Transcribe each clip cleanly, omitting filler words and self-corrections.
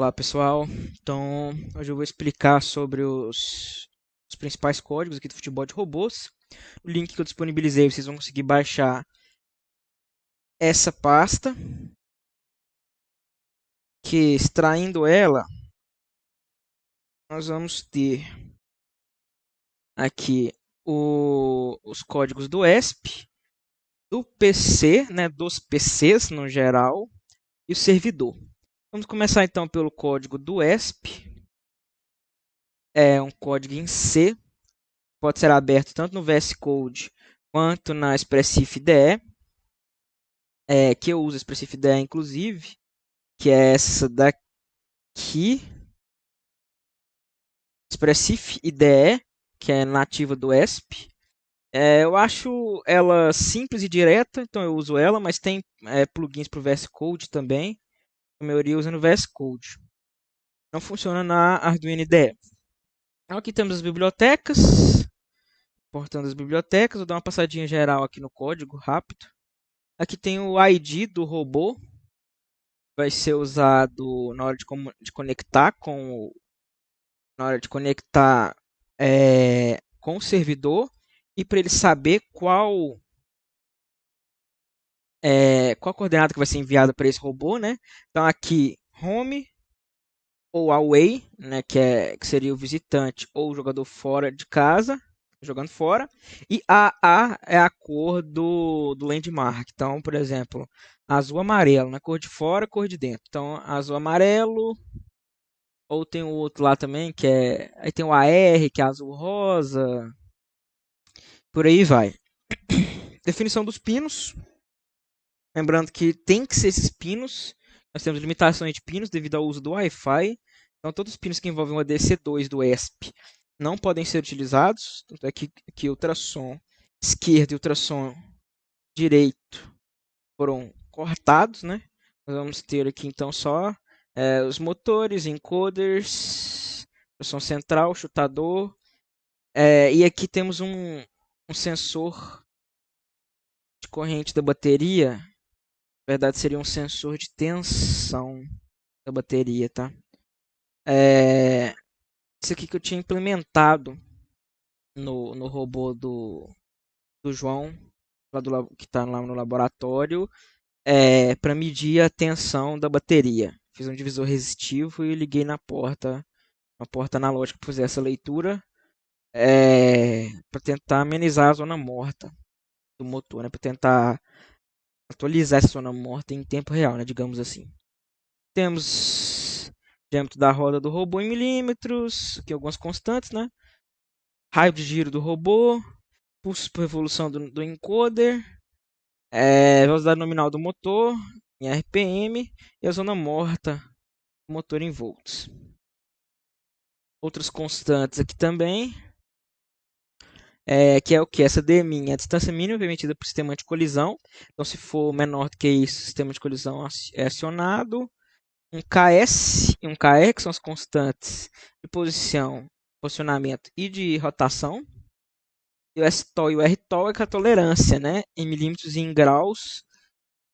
Olá pessoal, então hoje eu vou explicar sobre os principais códigos aqui do futebol de robôs. O link que eu disponibilizei, vocês vão conseguir baixar essa pasta, que extraindo ela, nós vamos ter aqui os códigos do ESP, do PC, né, dos PCs no geral, e o servidor. Vamos começar então pelo código do ESP. É um código em C, pode ser aberto tanto no VS Code quanto na Expressif IDE, que eu uso a Expressif IDE inclusive, que é essa daqui, Expressif IDE, que é nativa do ESP. Eu acho ela simples e direta, então eu uso ela, mas tem plugins para o VS Code também. A maioria usa no VS Code. Não funciona na Arduino IDE. Então aqui temos as bibliotecas. Importando as bibliotecas, vou dar uma passadinha geral aqui no código, rápido. Aqui tem o ID do robô, vai ser usado na hora de conectar na hora de conectar com o servidor e para ele saber qual coordenada que vai ser enviada para esse robô, né? Então aqui home ou away, né, que seria o visitante ou o jogador fora de casa, jogando fora, e AA é a cor do landmark. Então, por exemplo, azul amarelo, na cor de fora, cor de dentro. Então, azul amarelo, ou tem o outro lá também aí tem o AR, que é azul rosa, por aí vai. Definição dos pinos. Lembrando que tem que ser esses pinos. Nós temos limitações de pinos devido ao uso do Wi-Fi. Então, todos os pinos que envolvem o ADC2 do ESP não podem ser utilizados. Tanto é que o ultrassom esquerdo e o ultrassom direito foram cortados, né? Nós vamos ter aqui então só os motores, encoders, ultrassom central, chutador. E aqui temos um sensor de corrente da bateria. Na verdade, seria um sensor de tensão da bateria, tá? Isso aqui que eu tinha implementado no robô do João, que está lá no laboratório, para medir a tensão da bateria. Fiz um divisor resistivo e liguei na porta, uma porta analógica para fazer essa leitura, para tentar amenizar a zona morta do motor, né? Para tentar atualizar essa zona morta em tempo real, né? Digamos assim. Temos diâmetro da roda do robô em milímetros, aqui algumas constantes, né? Raio de giro do robô, pulso por revolução do encoder, velocidade nominal do motor em RPM e a zona morta do motor em volts. Outras constantes aqui também, que é o que? Essa D min é a distância mínima permitida para o sistema de colisão. Então, se for menor do que isso, o sistema de colisão é acionado. Um KS e um KR, que são as constantes de posicionamento e de rotação. E o STOL e o RTOL é que é a tolerância, né, em milímetros e em graus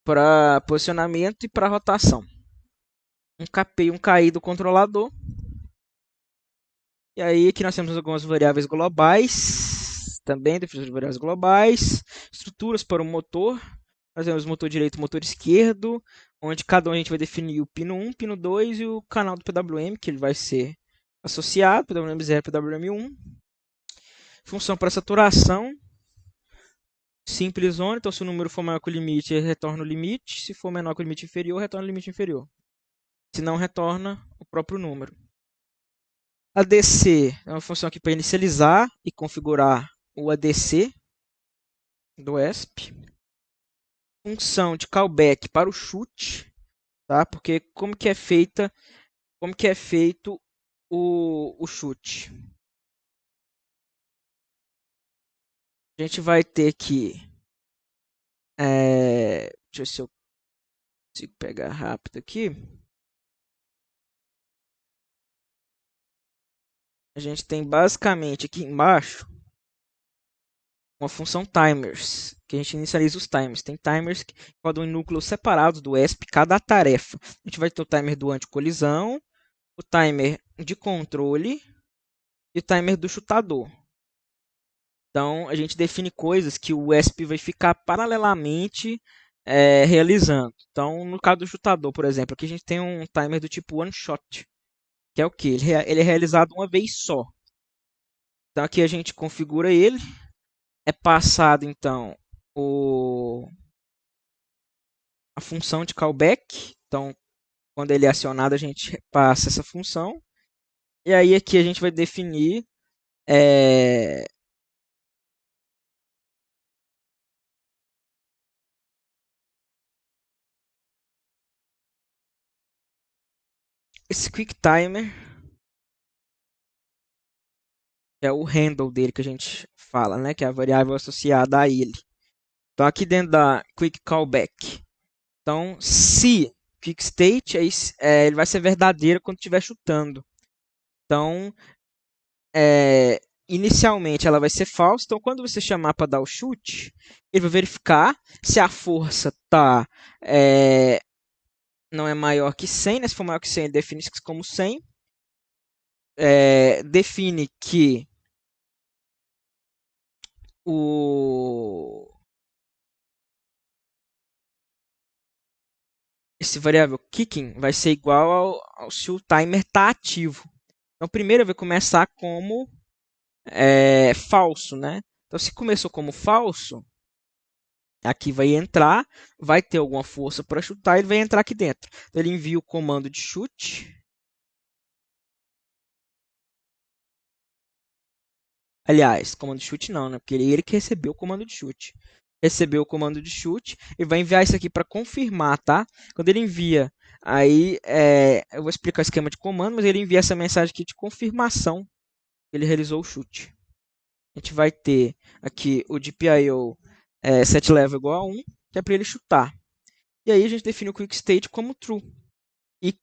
para posicionamento e para rotação. Um KP e um KI do controlador. E aí aqui nós temos algumas variáveis globais, também definições de variáveis globais, estruturas para o motor. Nós temos motor direito e motor esquerdo, onde cada um a gente vai definir o pino 1, pino 2 e o canal do PWM, que ele vai ser associado, PWM0 e PWM1. Função para saturação, simples on, então se o número for maior que o limite, retorna o limite, se for menor que o limite inferior, retorna o limite inferior. Se não, retorna o próprio número. ADC é uma função aqui para inicializar e configurar o ADC do ESP. Função de callback para o chute, tá? Porque como que é feito o chute? A gente vai ter que deixa eu ver se eu consigo pegar rápido aqui. A gente tem basicamente aqui embaixo uma função timers, que a gente inicializa os timers. Tem timers que rodam em núcleos separados do ESP cada tarefa. A gente vai ter o timer do anticolisão, o timer de controle e o timer do chutador. Então, a gente define coisas que o ESP vai ficar paralelamente realizando. Então, no caso do chutador, por exemplo, aqui a gente tem um timer do tipo one shot, que é o que? Ele é realizado uma vez só. Então, aqui a gente configura ele, é passado então a função de callback. Então, quando ele é acionado, a gente passa essa função. E aí aqui a gente vai definir é, esse quick timer, que é o handle dele que a gente fala, né? Que é a variável associada a ele. Então, aqui dentro da quick callback. Então, se quick state, ele vai ser verdadeiro quando estiver chutando. Então, inicialmente ela vai ser falsa. Então, quando você chamar para dar o chute, ele vai verificar se a força não é maior que 100. Né? Se for maior que 100, ele define isso como 100. Define que o esse variável kicking vai ser igual ao se o timer está ativo. Então, primeiro vai começar como falso, né? Então, se começou como falso, aqui vai entrar, vai ter alguma força para chutar, ele vai entrar aqui dentro. Então, ele envia o comando de chute. Aliás, comando de chute não, né? Porque ele que recebeu o comando de chute. Recebeu o comando de chute e vai enviar isso aqui para confirmar, tá? Quando ele envia, aí eu vou explicar o esquema de comando, mas ele envia essa mensagem aqui de confirmação que ele realizou o chute. A gente vai ter aqui o DPIO set level igual a 1, que é para ele chutar. E aí a gente define o quick state como true. E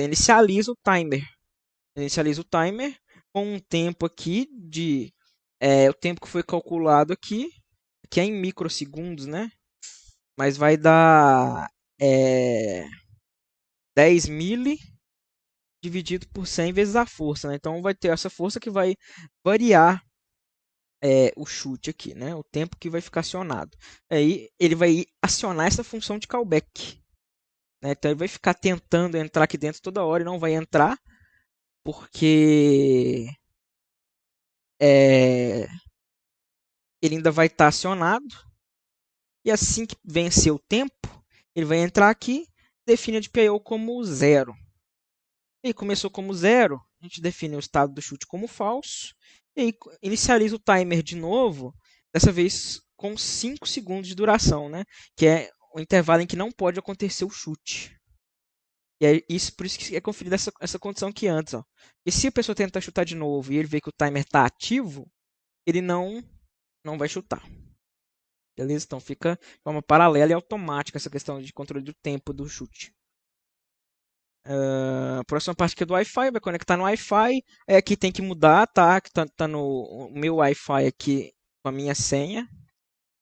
inicializa o timer. Inicializa o timer com um tempo aqui o tempo que foi calculado aqui, que é em microsegundos, né? Mas vai dar 10 mili dividido por 100 vezes a força, né? Então vai ter essa força que vai variar o chute aqui, né? O tempo que vai ficar acionado. Aí ele vai acionar essa função de callback. Né? Então ele vai ficar tentando entrar aqui dentro toda hora e não vai entrar, porque ele ainda vai estar acionado. E assim que vencer o tempo, ele vai entrar aqui, define a DPIO como 0. E começou como 0, a gente define o estado do chute como falso. E aí inicializa o timer de novo, dessa vez com 5 segundos de duração, né? Que é o intervalo em que não pode acontecer o chute. E é por isso que é conferida essa condição aqui antes. Ó. E se a pessoa tentar chutar de novo e ele vê que o timer está ativo, ele não vai chutar. Beleza? Então fica de forma paralela e automática essa questão de controle do tempo do chute. A próxima parte aqui é do Wi-Fi, vai conectar no Wi-Fi. Aqui tem que mudar, tá? Que tá no meu Wi-Fi aqui com a minha senha.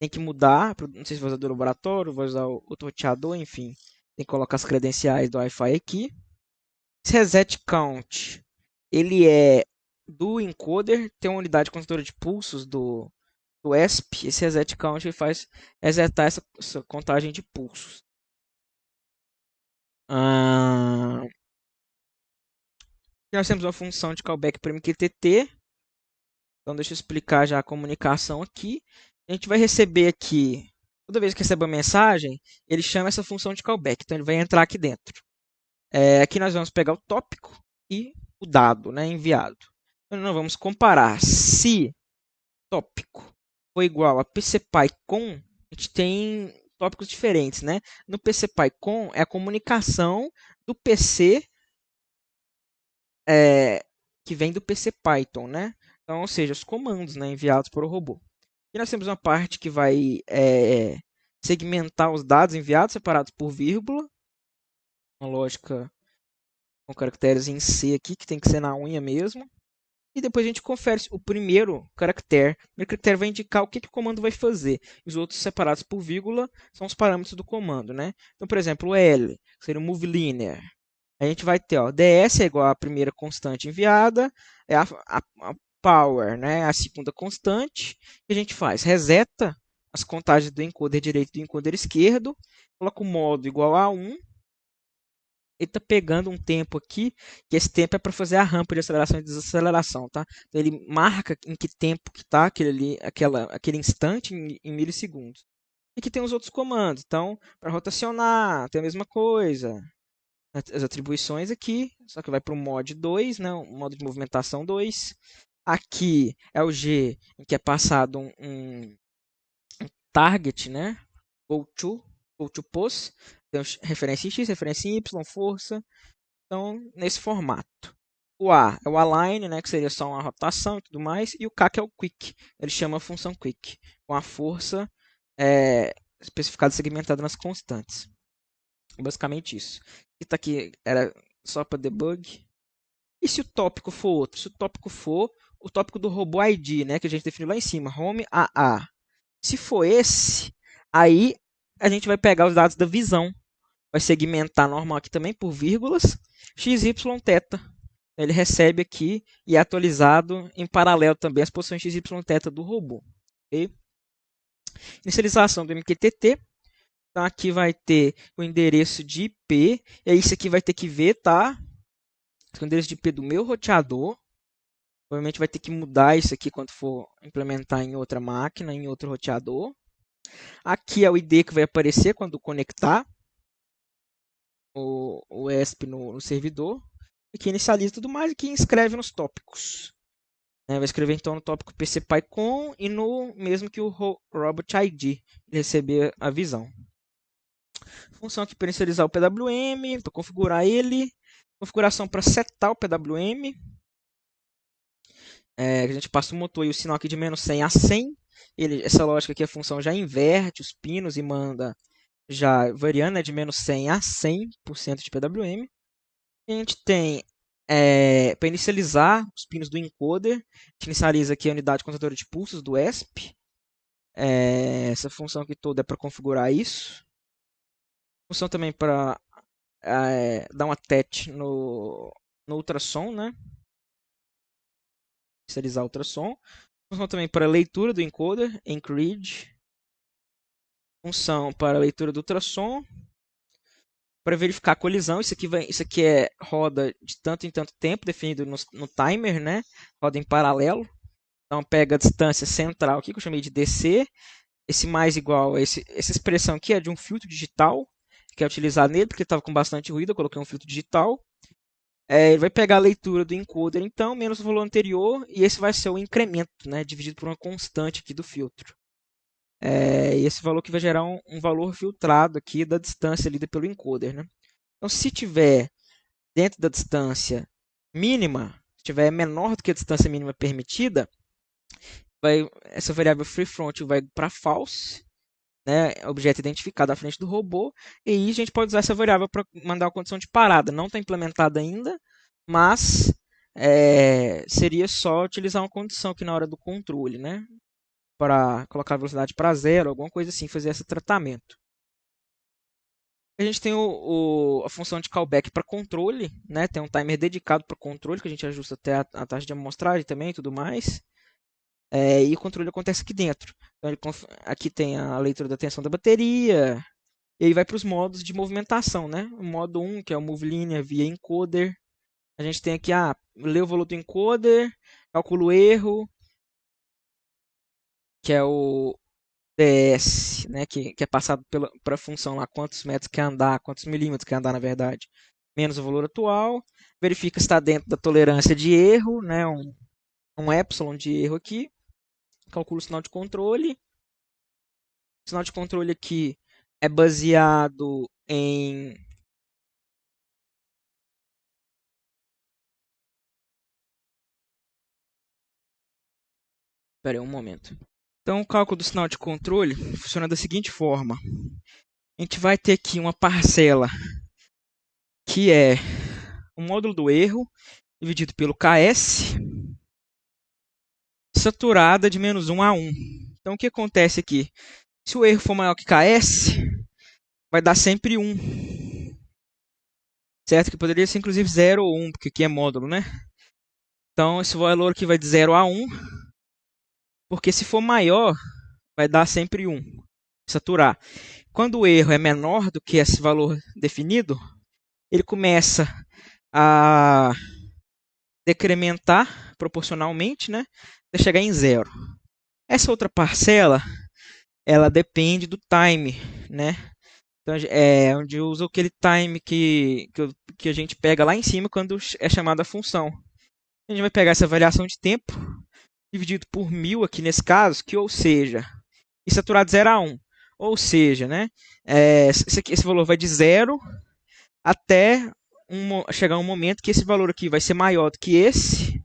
Tem que mudar. Não sei se vai usar do laboratório, vai usar o roteador, enfim. Tem que colocar as credenciais do Wi-Fi aqui. Esse reset count, ele é do encoder, tem uma unidade contadora de pulsos do ESP. Esse reset count ele faz resetar essa contagem de pulsos. Nós temos uma função de callback para MQTT. Então deixa eu explicar já a comunicação aqui. A gente vai receber aqui, toda vez que recebe uma mensagem, ele chama essa função de callback. Então ele vai entrar aqui dentro. Aqui nós vamos pegar o tópico e o dado, né, enviado. Então nós vamos comparar se tópico for igual a PCPyCon. A gente tem tópicos diferentes, né? No PCPyCon é a comunicação do PC que vem do PC Python, né? Então, ou seja, os comandos, né, enviados para o robô. E nós temos uma parte que vai segmentar os dados enviados separados por vírgula, uma lógica com caracteres em C aqui, que tem que ser na unha mesmo. E depois a gente confere o primeiro caractere. O primeiro caractere vai indicar o que o comando vai fazer. Os outros separados por vírgula são os parâmetros do comando, né? Então, por exemplo, o L seria o move linear. A gente vai ter, ó, ds é igual à primeira constante enviada, é a power, né, a segunda constante. O que a gente faz? Reseta as contagens do encoder direito e do encoder esquerdo, coloca o modo igual a 1. Ele está pegando um tempo aqui, que esse tempo é para fazer a rampa de aceleração e desaceleração, tá? Então, ele marca em que tempo que está aquele instante em milissegundos. E aqui tem os outros comandos. Então, para rotacionar, tem a mesma coisa. As atribuições aqui, só que vai para o mod 2, né? O modo de movimentação 2. Aqui é o G, em que é passado um target, né? Go to pos. Tem referência em X, referência em Y, força. Então, nesse formato. O A é o align, né, que seria só uma rotação e tudo mais. E o K que é o quick. Ele chama a função quick, com a força especificada e segmentada nas constantes. Basicamente isso. E tá aqui, era só para debug. E se o tópico for outro? Se o tópico for o tópico do robô ID, né, que a gente definiu lá em cima, home AA. Se for esse, aí a gente vai pegar os dados da visão. Vai segmentar normal aqui também por vírgulas, x, y, θ. Ele recebe aqui e é atualizado em paralelo também as posições x, y, θ do robô. Okay? Inicialização do MQTT. Então aqui vai ter o endereço de IP. E aí isso aqui vai ter que ver, tá? O endereço de IP do meu roteador. Provavelmente vai ter que mudar isso aqui quando for implementar em outra máquina, em outro roteador. Aqui é o ID que vai aparecer quando conectar o ESP no servidor. Aqui inicializa tudo mais e aqui inscreve nos tópicos. Vai escrever então no tópico PCPyCon e no mesmo que o Robot ID, receber a visão. Função aqui para inicializar o PWM, para configurar ele. Configuração para setar o PWM. A gente passa o motor e o sinal aqui de menos 100 a 100. Essa lógica aqui, a função já inverte os pinos e manda já variando, né, de menos 100 a 100% de PWM. A gente tem, para inicializar os pinos do encoder, a gente inicializa aqui a unidade contadora de pulsos do ESP. Essa função aqui toda é para configurar isso. Função também para dar um attach no ultrassom, né? Inicializar o ultrassom. Função também para leitura do encoder, encreed. Função para leitura do ultrassom. Para verificar a colisão, isso aqui roda de tanto em tanto tempo, definido no timer, né? Roda em paralelo. Então pega a distância central aqui, que eu chamei de DC. Esse mais igual, essa expressão aqui é de um filtro digital, que é utilizado nele, porque estava com bastante ruído, eu coloquei um filtro digital. Ele vai pegar a leitura do encoder, então, menos o valor anterior, e esse vai ser o incremento, né? Dividido por uma constante aqui do filtro. E esse valor que vai gerar um valor filtrado aqui da distância lida pelo encoder, né? Então, se tiver dentro da distância mínima, se tiver menor do que a distância mínima permitida, essa variável freeFront vai para false, né? Objeto identificado à frente do robô, e aí a gente pode usar essa variável para mandar uma condição de parada. Não está implementada ainda, mas seria só utilizar uma condição aqui na hora do controle, né? Para colocar a velocidade para zero, alguma coisa assim, fazer esse tratamento. A gente tem a função de callback para controle, né? Tem um timer dedicado para controle, que a gente ajusta até a taxa de amostragem também e tudo mais. E o controle acontece aqui dentro. Então, aqui tem a leitura da tensão da bateria, e aí vai para os modos de movimentação, né? O modo 1, que é o Move Linear via encoder. A gente tem aqui, lê o valor do encoder, calcula o erro, que é o DS, né, que é passado para a função lá, quantos metros quer andar, quantos milímetros quer andar, na verdade, menos o valor atual, verifica se está dentro da tolerância de erro, né, um epsilon de erro aqui, calcula o sinal de controle. O sinal de controle aqui é baseado em Espera aí um momento. Então, o cálculo do sinal de controle funciona da seguinte forma. A gente vai ter aqui uma parcela que é o módulo do erro dividido pelo KS, saturada de menos 1 a 1. Então, o que acontece aqui? Se o erro for maior que KS, vai dar sempre 1. certo? Que poderia ser inclusive 0 ou 1, porque aqui é módulo, né? Então esse valor aqui vai de 0 a 1, porque se for maior, vai dar sempre 1, saturar. Quando o erro é menor do que esse valor definido, ele começa a decrementar proporcionalmente, né, até chegar em 0. Essa outra parcela, ela depende do time, né? Então, é onde usa aquele time que a gente pega lá em cima quando é chamada a função. A gente vai pegar essa variação de tempo, dividido por 1000 aqui nesse caso, que ou seja, e saturado de 0 a 1. Ou seja, né, esse valor vai de 0 até chegar um momento que esse valor aqui vai ser maior do que esse.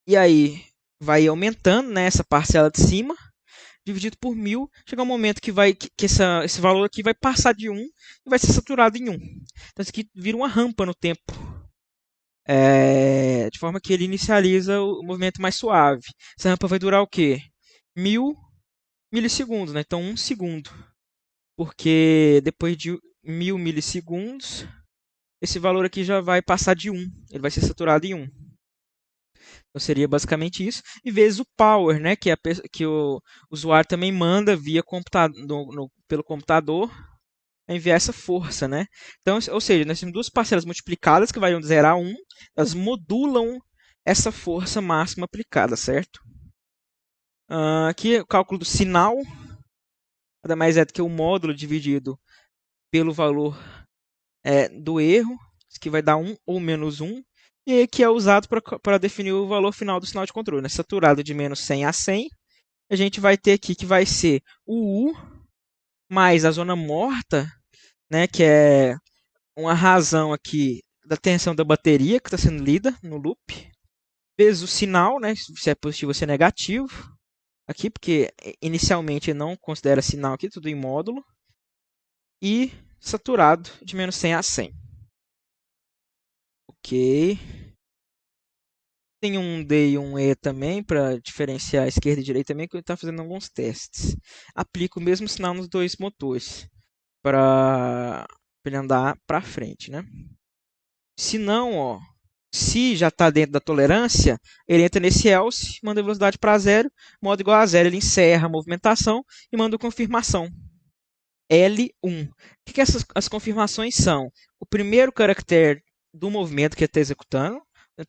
E aí vai aumentando, né, essa parcela de cima, dividido por 1000, chega um momento que esse valor aqui vai passar de 1 e vai ser saturado em 1. Então isso aqui vira uma rampa no tempo, de forma que ele inicializa o movimento mais suave. Essa rampa vai durar o quê? 1000 milissegundos, né? Então 1 segundo, porque depois de 1000 milissegundos, esse valor aqui já vai passar de 1, ele vai ser saturado em 1. Então seria basicamente isso. E vezes o power, né, que o usuário também manda via pelo computador enviar essa força, né? Então, ou seja, nós temos duas parcelas multiplicadas que variam de 0 a 1, elas modulam essa força máxima aplicada, certo? Aqui o cálculo do sinal, nada mais é do que o módulo dividido pelo valor do erro, que vai dar 1 ou menos 1, e que é usado para definir o valor final do sinal de controle, né? Saturado de menos 100 a 100, a gente vai ter aqui que vai ser o U mais a zona morta, né, que é uma razão aqui da tensão da bateria que está sendo lida no loop, vezes o sinal, né, se é positivo ou se é negativo, aqui, porque inicialmente não considera sinal aqui, tudo em módulo, e saturado de menos 100 a 100. Ok. Tem um D e um E também para diferenciar esquerda e direita também, que eu estou fazendo alguns testes. Aplico o mesmo sinal nos dois motores para ele andar para frente, né? Se não, ó, se já está dentro da tolerância, ele entra nesse else, manda a velocidade para zero, modo igual a zero, ele encerra a movimentação e manda confirmação. L1. O que as confirmações são? O primeiro caractere do movimento que ele está executando,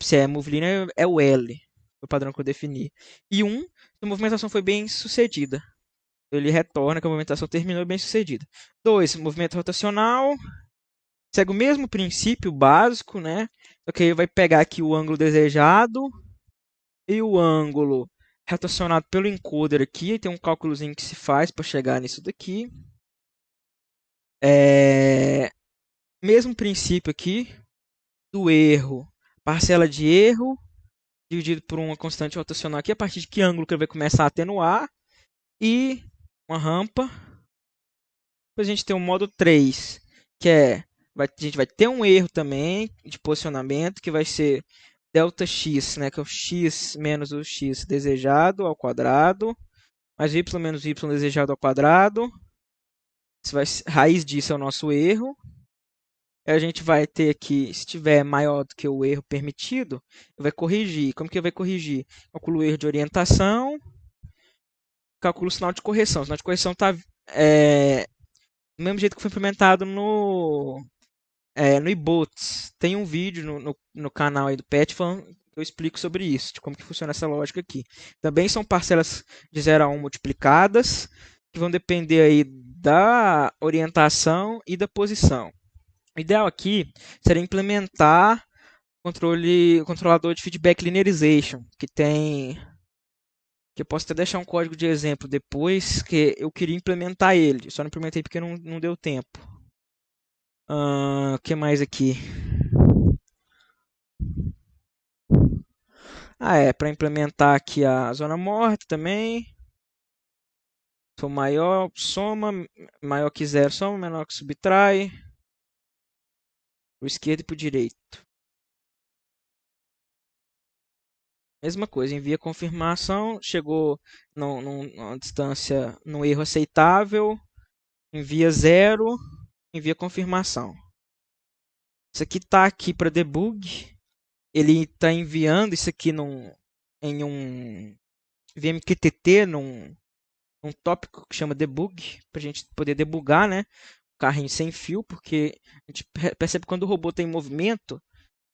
se é move linear, é o L, o padrão que eu defini. E 1, se a movimentação foi bem sucedida. Ele retorna que a movimentação terminou bem sucedida. 2, movimento rotacional. Segue o mesmo princípio básico, né? Só que aí vai pegar aqui o ângulo desejado e o ângulo rotacionado pelo encoder aqui. Tem um cálculozinho que se faz para chegar nisso daqui. Mesmo princípio aqui do erro, parcela de erro dividido por uma constante rotacional aqui, a partir de que ângulo que ele vai começar a atenuar, e uma rampa. Depois a gente tem o modo 3, que a gente vai ter um erro também de posicionamento, que vai ser ΔX, né, que é o x menos o x desejado ao quadrado, mais y menos y desejado ao quadrado. Raiz disso é o nosso erro. A gente vai ter aqui, se tiver maior do que o erro permitido, vai corrigir. Como que vai corrigir? Calcula o erro de orientação, calcula o sinal de correção. O sinal de correção está do mesmo jeito que foi implementado no iBots. Tem um vídeo no canal aí do PET falando que eu explico sobre isso, de como que funciona essa lógica aqui. Também são parcelas de 0 a 1 multiplicadas, que vão depender aí da orientação e da posição. O ideal aqui seria implementar o controlador de feedback linearization, que eu posso até deixar um código de exemplo depois, que eu queria implementar ele, só não implementei porque não deu tempo. O que mais aqui? Para implementar aqui a zona morta também. Se for maior, soma, maior que zero, soma, menor que subtrai. Para o esquerdo e para o direito. Mesma coisa, envia confirmação, chegou numa distância, no erro aceitável, envia 0, envia confirmação. Isso aqui está aqui para debug. Ele está enviando isso aqui em um VMQTT, num tópico que chama debug, para a gente poder debugar, né? O carrinho sem fio, porque a gente percebe que quando o robô tem movimento,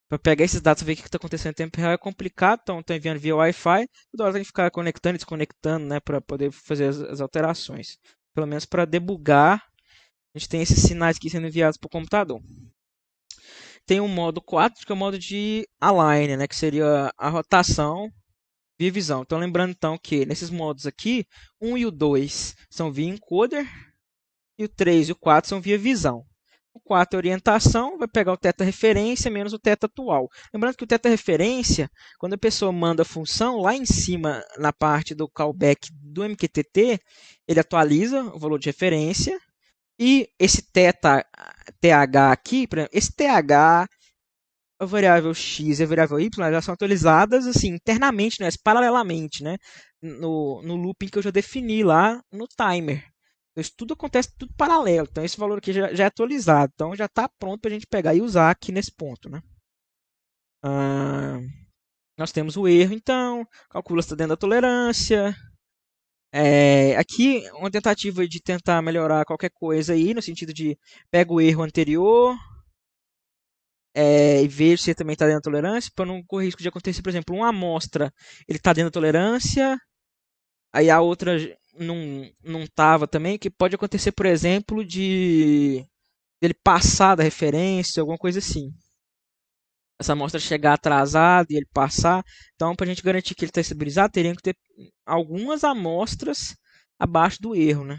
para pegar esses dados e ver o que está acontecendo em tempo real é complicado, então está enviando via Wi-Fi, toda hora tem que ficar conectando e desconectando, né, para poder fazer as alterações. Pelo menos para debugar, a gente tem esses sinais aqui sendo enviados para o computador. Tem o modo 4, que é o modo de align, né, que seria a rotação via visão. Então lembrando então que nesses modos aqui, 1 e o 2 são via encoder, e o 3 e o 4 são via visão. O 4 é orientação, vai pegar o θ referência menos o θ atual. Lembrando que o θ referência, quando a pessoa manda a função, lá em cima, na parte do callback do MQTT, ele atualiza o valor de referência. E esse TH aqui, esse TH, a variável x e a variável y, elas são atualizadas assim, internamente, né, paralelamente, né, no looping que eu já defini lá no timer. Então, isso tudo acontece tudo paralelo. Então esse valor aqui já é atualizado. Então já está pronto para a gente pegar e usar aqui nesse ponto, né? Nós temos o erro, então, calcula se está dentro da tolerância. Aqui uma tentativa de tentar melhorar qualquer coisa aí, no sentido de pega o erro anterior e veja se ele também está dentro da tolerância, para não correr risco de acontecer, por exemplo, uma amostra ele está dentro da tolerância, aí a outra não estava também, que pode acontecer, por exemplo, de ele passar da referência, alguma coisa assim. Essa amostra chegar atrasada e ele passar. Então, para a gente garantir que ele está estabilizado, teriam que ter algumas amostras abaixo do erro, né?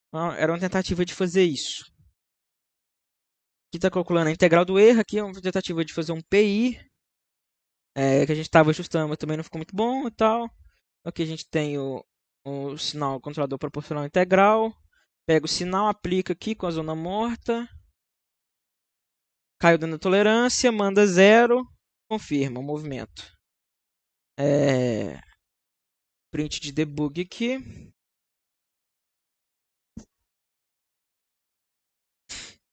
Então, era uma tentativa de fazer isso. Aqui está calculando a integral do erro. Aqui é uma tentativa de fazer um PI, que a gente estava ajustando, mas também não ficou muito bom e tal. Aqui a gente tem o sinal controlador proporcional integral. Pega o sinal, aplica aqui com a zona morta. Caiu dentro da tolerância, manda 0, confirma o movimento. Print de debug aqui.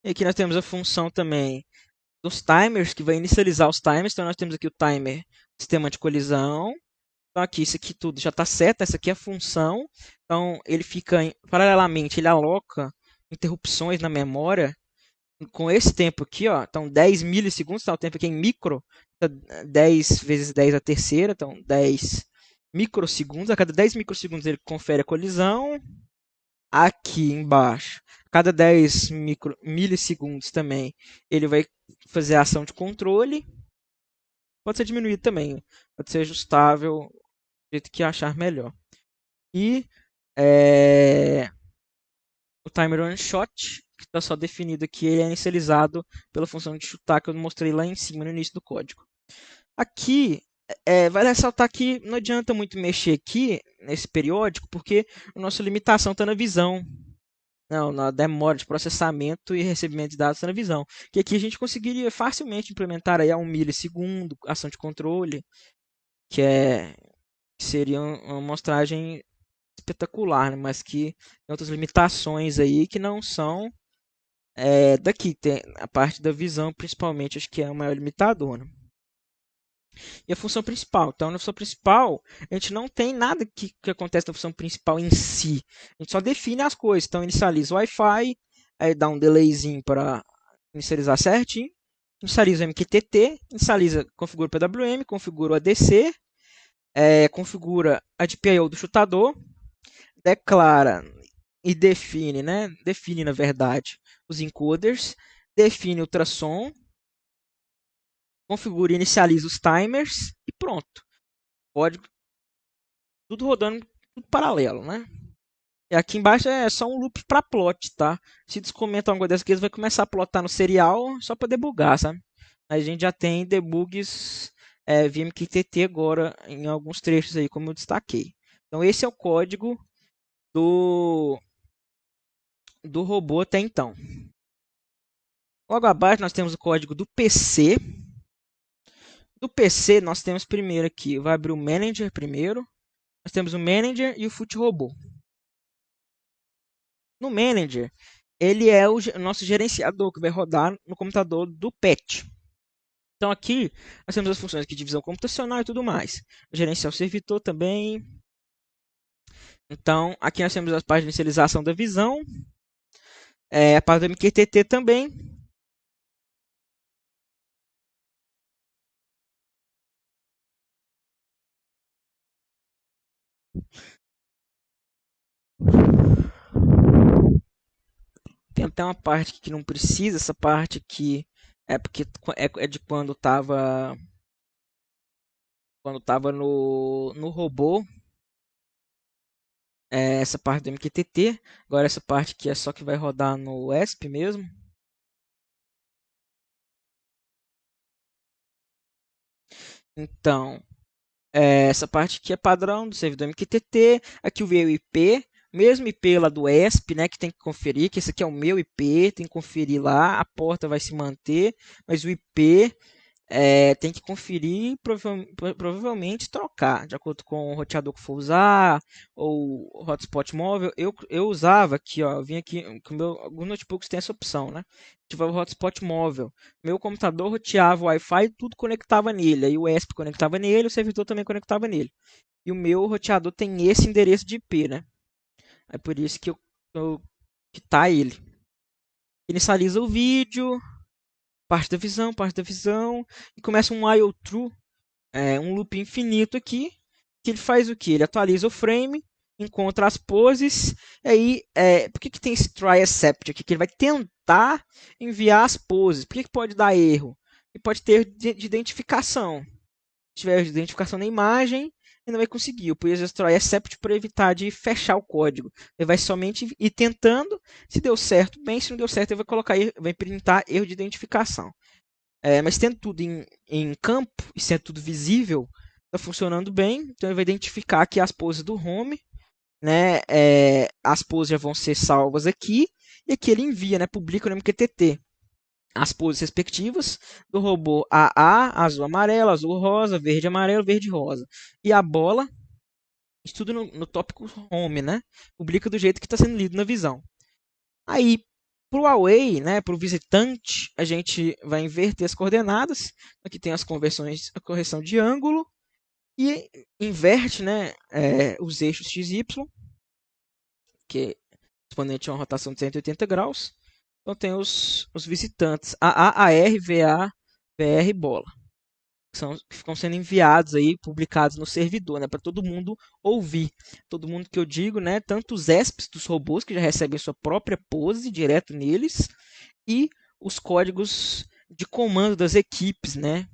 E aqui nós temos a função também dos timers, que vai inicializar os timers. Então nós temos aqui o timer sistema de colisão. Então aqui, isso aqui tudo já está certo, essa aqui é a função. Então ele fica, paralelamente, ele aloca interrupções na memória com esse tempo aqui, ó. Então 10 milissegundos, tá o tempo aqui em micro, 10 vezes 10 a terceira, então 10 microsegundos. A cada 10 microsegundos ele confere a colisão. Aqui embaixo, cada 10 milissegundos também, ele vai fazer a ação de controle. Pode ser diminuído também, pode ser ajustável do jeito que achar melhor. E o timer one shot, que está só definido aqui, ele é inicializado pela função de chutar que eu mostrei lá em cima no início do código. Aqui, vai ressaltar que não adianta muito mexer aqui nesse periódico, porque a nossa limitação está na visão. Não, na demora de processamento e recebimento de dados está na visão. Que aqui a gente conseguiria facilmente implementar aí a 1 milissegundo, ação de controle, que seria uma amostragem espetacular, né? Mas que tem outras limitações aí que não são daqui. Tem a parte da visão, principalmente, acho que é o maior limitador, né? E a função principal. Então, na função principal, a gente não tem nada que acontece na função principal em si. A gente só define as coisas. Então, inicializa o Wi-Fi, aí dá um delayzinho para inicializar certinho, inicializa o MQTT, configura o PWM, configura o ADC, configura a GPIO do chutador, declara e define, né? Define, na verdade, os encoders, define o ultrassom, configura e inicializa os timers e pronto. Código tudo rodando, tudo paralelo, né? E aqui embaixo é só um loop para plot, tá? Se descomentar alguma dessas aqui, vai começar a plotar no serial só para debugar, sabe? A gente já tem debugs VMQTT agora em alguns trechos aí, como eu destaquei. Então esse é o código do robô até então. Logo abaixo nós temos o código do PC. Do PC nós temos primeiro aqui, vai abrir o Manager primeiro. Nós temos o Manager e o FootRobô. No Manager, ele é o nosso gerenciador que vai rodar no computador do PET. Então aqui nós temos as funções de divisão computacional e tudo mais. Gerenciar o servidor também. Então aqui nós temos as páginas de inicialização da visão. A parte do MQTT também. Tem até uma parte que não precisa, essa parte aqui é porque é de quando tava no robô, essa parte do MQTT. Agora essa parte aqui é só que vai rodar no ESP mesmo. Então, essa parte aqui é padrão do servidor MQTT. Aqui veio o IP, mesmo IP lá do ESP, né, que tem que conferir, que esse aqui é o meu IP, tem que conferir lá, a porta vai se manter, mas o IP tem que conferir e provavelmente trocar, de acordo com o roteador que for usar, ou o hotspot móvel. Eu usava aqui, ó, eu vim aqui, alguns notebooks tem essa opção, né? Ativava o hotspot móvel. Meu computador roteava o Wi-Fi, tudo conectava nele. Aí o ESP conectava nele, o servidor também conectava nele. E o meu roteador tem esse endereço de IP, né? É por isso que tá ele. Inicializa o vídeo, parte da visão, e começa um while true, um loop infinito aqui, que ele faz o que? Ele atualiza o frame, encontra as poses, e aí, por que tem esse try except aqui? Que ele vai tentar enviar as poses. Por que pode dar erro? Ele pode ter de identificação. Se tiver de identificação na imagem, ele não vai conseguir. Por isso, try except para evitar de fechar o código. Ele vai somente ir tentando. Se deu certo, bem. Se não deu certo, ele vai printar erro de identificação. Mas tendo tudo em campo e sendo tudo visível, está funcionando bem. Então ele vai identificar aqui as poses do home, né? As poses já vão ser salvas aqui, e aqui ele envia, né? Publica no MQTT as poses respectivas do robô AA, azul, amarelo, azul, rosa, verde, amarelo, verde, rosa. E a bola, isso tudo no tópico home, né? Publica do jeito que está sendo lido na visão. Aí, para o away, né, para o visitante, a gente vai inverter as coordenadas. Aqui tem as conversões, a correção de ângulo, e inverte, né, os eixos x, y, que é exponente a uma rotação de 180 graus. Então tem os visitantes AA, AR, VA, VR, bola. Que ficam sendo enviados aí, publicados no servidor, né, para todo mundo ouvir. Todo mundo que eu digo, né, tanto os ESPs dos robôs que já recebem sua própria pose direto neles, e os códigos de comando das equipes, né,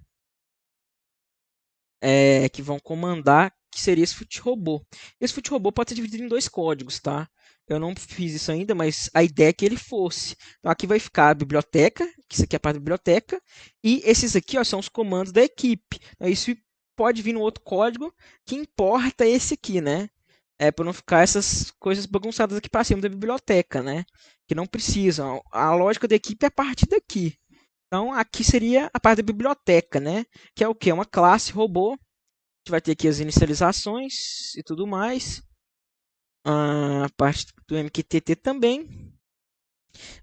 que vão comandar, que seria esse fut robô. Esse fut robô pode ser dividido em dois códigos, tá? Eu não fiz isso ainda, mas a ideia é que ele fosse. Então aqui vai ficar a biblioteca, que isso aqui é a parte da biblioteca, e esses aqui, ó, são os comandos da equipe. Então, isso pode vir no outro código, que importa esse aqui, né? Para não ficar essas coisas bagunçadas aqui para cima da biblioteca, né? Que não precisam. A lógica da equipe é a partir daqui. Então aqui seria a parte da biblioteca, né? Que é o que? Uma classe robô. A gente vai ter aqui as inicializações e tudo mais. A parte do MQTT também.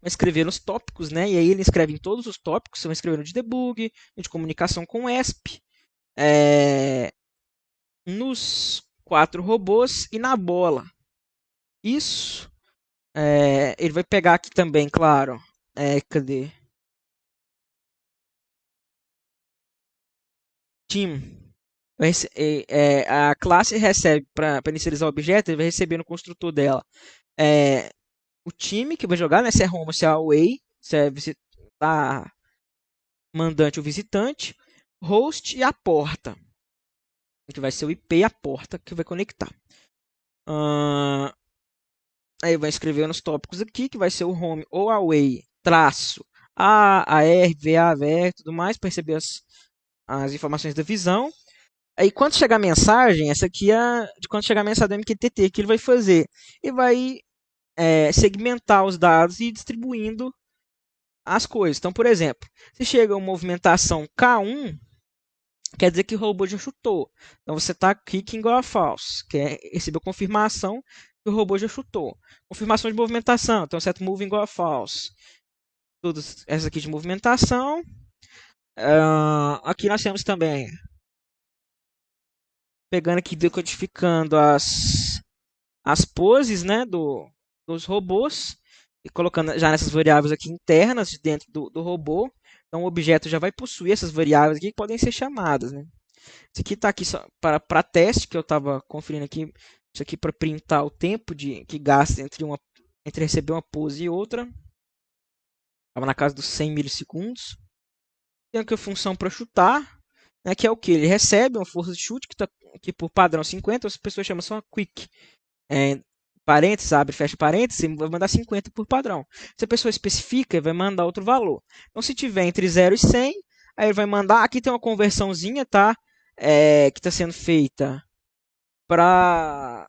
Vai escrever nos tópicos, né? E aí ele escreve em todos os tópicos. Você vai escrever no de debug, no de comunicação com ESP, nos 4 robôs e na bola. Isso. Ele vai pegar aqui também, claro. Cadê? Team. A classe recebe, para inicializar o objeto, ele vai receber no construtor dela o time que vai jogar, né? Se é home, se é away, se é mandante ou visitante, host e a porta, que vai ser o IP e a porta que vai conectar. Aí vai escrever nos tópicos aqui, que vai ser o home ou away, traço, AR, VA, VR, tudo mais, para receber as informações da visão. Aí quando chegar a mensagem, essa aqui é de quando chegar a mensagem do MQTT, que ele vai fazer? Ele vai segmentar os dados e ir distribuindo as coisas. Então, por exemplo, se chega uma movimentação K1, quer dizer que o robô já chutou. Então você está kicking or false, que é receber confirmação que o robô já chutou. Confirmação de movimentação, então set moving igual a false. Todas essas aqui de movimentação. Aqui nós temos também, pegando aqui, decodificando as poses, né, dos robôs e colocando já nessas variáveis aqui internas dentro do robô. Então o objeto já vai possuir essas variáveis aqui que podem ser chamadas, né? Isso aqui está aqui só para teste, que eu estava conferindo aqui. Isso aqui para printar o tempo que gasta entre receber uma pose e outra. Estava na casa dos 100 milissegundos. Tem aqui a função para chutar, né, que é o que? Ele recebe uma força de chute, que está aqui por padrão 50, as pessoas chamam só quick. É, parênteses, abre, fecha parênteses, vai mandar 50 por padrão. Se a pessoa especifica, vai mandar outro valor. Então, se tiver entre 0 e 100, aí ele vai mandar. Aqui tem uma conversãozinha, tá? Que está sendo feita para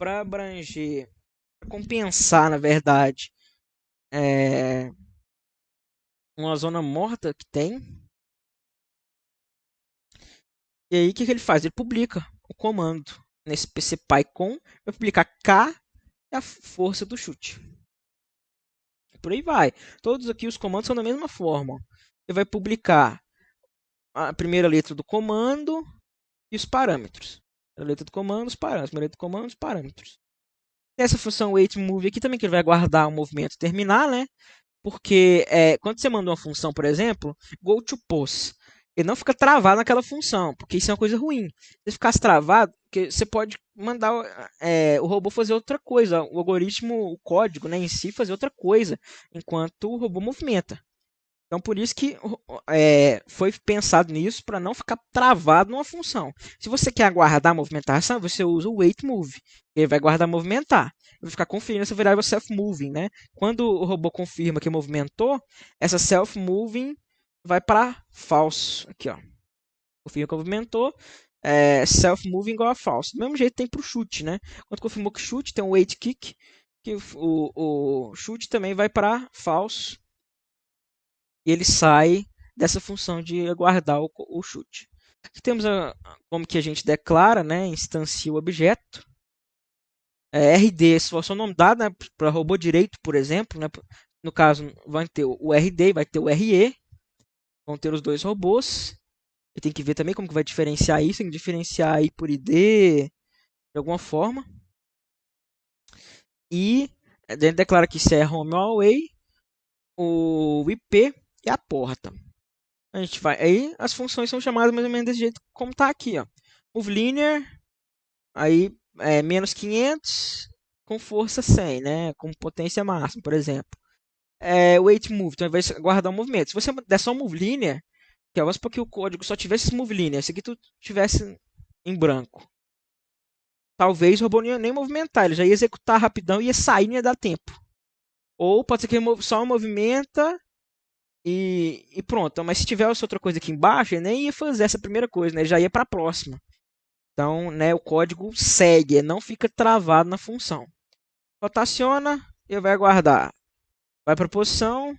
abranger, pra compensar, na verdade, é, uma zona morta que tem. E aí, o que ele faz? Ele publica o comando nesse PCPyCon, vai publicar K é a força do chute. Por aí vai. Todos aqui os comandos são da mesma forma. Ele vai publicar a primeira letra do comando e os parâmetros. A letra do comando, os parâmetros. A letra do comando, os parâmetros. Tem essa função waitMove aqui também, que ele vai guardar o movimento terminar, né? Porque quando você manda uma função, por exemplo, go to pose, ele não fica travado naquela função, porque isso é uma coisa ruim. Se ficasse travado, você pode mandar o robô fazer outra coisa, o algoritmo, o código, né, em si fazer outra coisa, enquanto o robô movimenta. Então, por isso que foi pensado nisso para não ficar travado numa função. Se você quer guardar a movimentação, você usa o wait move. Ele vai guardar movimentar. Ele vai ficar conferindo essa variável self-moving, né? Quando o robô confirma que movimentou, essa self-moving vai para false. Aqui, ó. Confirma que movimentou. Self-moving igual a false. Do mesmo jeito tem para o chute, né? Quando confirmou que chute, tem um wait kick, que o chute também vai para false. E ele sai dessa função de aguardar o chute. Aqui temos como que a gente declara, né, instancia o objeto. RD, se for só nome dado, né, para robô direito, por exemplo, né, no caso vai ter o RD, vai ter o RE, vão ter os dois robôs. E tem que ver também como que vai diferenciar isso, tem que diferenciar aí por ID, de alguma forma. E a gente declara que se é home ou away, o IP e a porta. A gente vai. Aí as funções são chamadas mais ou menos desse jeito como está aqui, ó. Move linear, aí menos 500 com força 100, né? Com potência máxima, por exemplo. Wait move, então vai guardar o movimento. Se você der só move linear, que vamos supor que o código só tivesse move linear, se aqui tu tivesse em branco, talvez o robô nem movimentar, ele já ia executar rapidão e ia sair, não ia dar tempo. Ou pode ser que ele só movimenta e pronto. Mas se tivesse outra coisa aqui embaixo, ele nem ia fazer essa primeira coisa, né? Ele já ia para a próxima. Então, né, o código segue, ele não fica travado na função. Rotaciona, ele vai aguardar. Vai para a posição,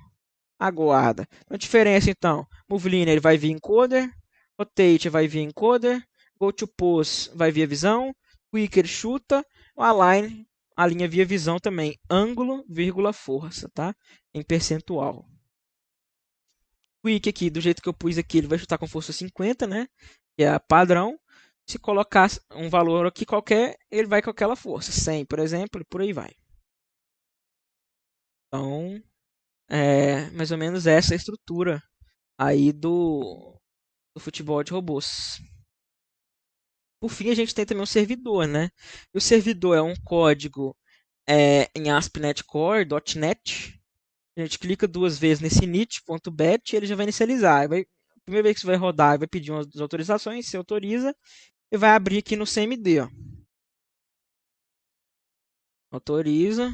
aguarda. Então, a diferença, então, move linear ele vai vir encoder, rotate vai vir encoder, go to pose vai via visão, quicker chuta, o align a linha via visão também, ângulo, vírgula, força, tá? Em percentual. Quick aqui, do jeito que eu pus aqui, ele vai chutar com força 50, né? Que é padrão. Se colocar um valor aqui qualquer, ele vai com aquela força. 100, por exemplo, e por aí vai. Então, mais ou menos essa é a estrutura aí do futebol de robôs. Por fim, a gente tem também um servidor, né? E o servidor é um código em ASP.NET Core, .NET. A gente clica duas vezes nesse init.bat e ele já vai inicializar. A primeira vez que você vai rodar, vai pedir umas autorizações, você autoriza e vai abrir aqui no CMD. Ó. Autoriza.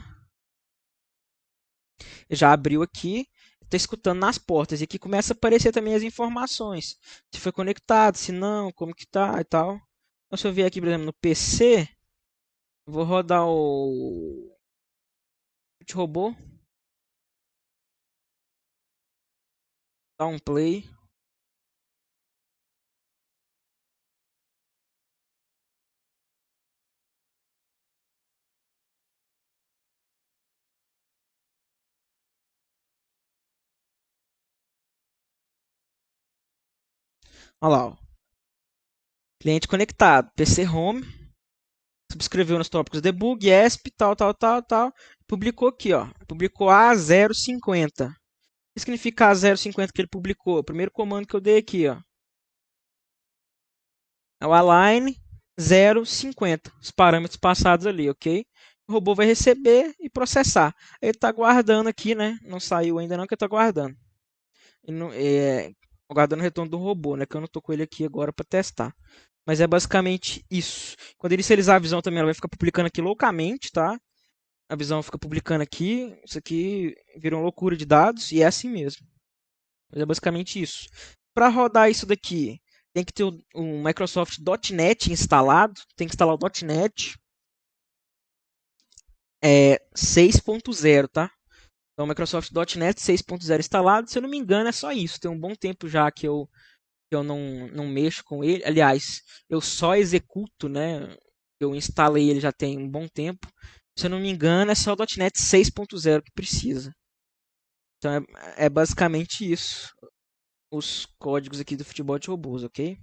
Já abriu aqui. Está escutando nas portas. E aqui começa a aparecer também as informações. Se foi conectado, se não, como que tá e tal. Então, se eu vier aqui, por exemplo, no PC, vou rodar o robô. Dar um play. Olha lá, ó. Cliente conectado, PC Home, subscreveu nos tópicos debug, ESP, tal, tal, tal, tal. Publicou aqui, ó. Publicou A050. O que significa A050 que ele publicou? O primeiro comando que eu dei aqui, ó. É o align 050. Os parâmetros passados ali, ok? O robô vai receber e processar. Ele está guardando aqui, né? Não saiu ainda não, que eu estou guardando. Aguardando o retorno do robô, né? Que eu não tô com ele aqui agora para testar. Mas é basicamente isso. Quando ele inicializar a visão também, ela vai ficar publicando aqui loucamente, tá? A visão fica publicando aqui. Isso aqui virou uma loucura de dados e é assim mesmo. Mas é basicamente isso. Para rodar isso daqui, tem que ter o Microsoft .NET instalado. Tem que instalar o .NET 6.0, tá? Então, o Microsoft .NET 6.0 instalado. Se eu não me engano, é só isso. Tem um bom tempo já que eu não mexo com ele. Aliás, eu só executo, né? Eu instalei ele já tem um bom tempo. Se eu não me engano, é só o .NET 6.0 que precisa. Então é basicamente isso. Os códigos aqui do futebol de robôs, ok?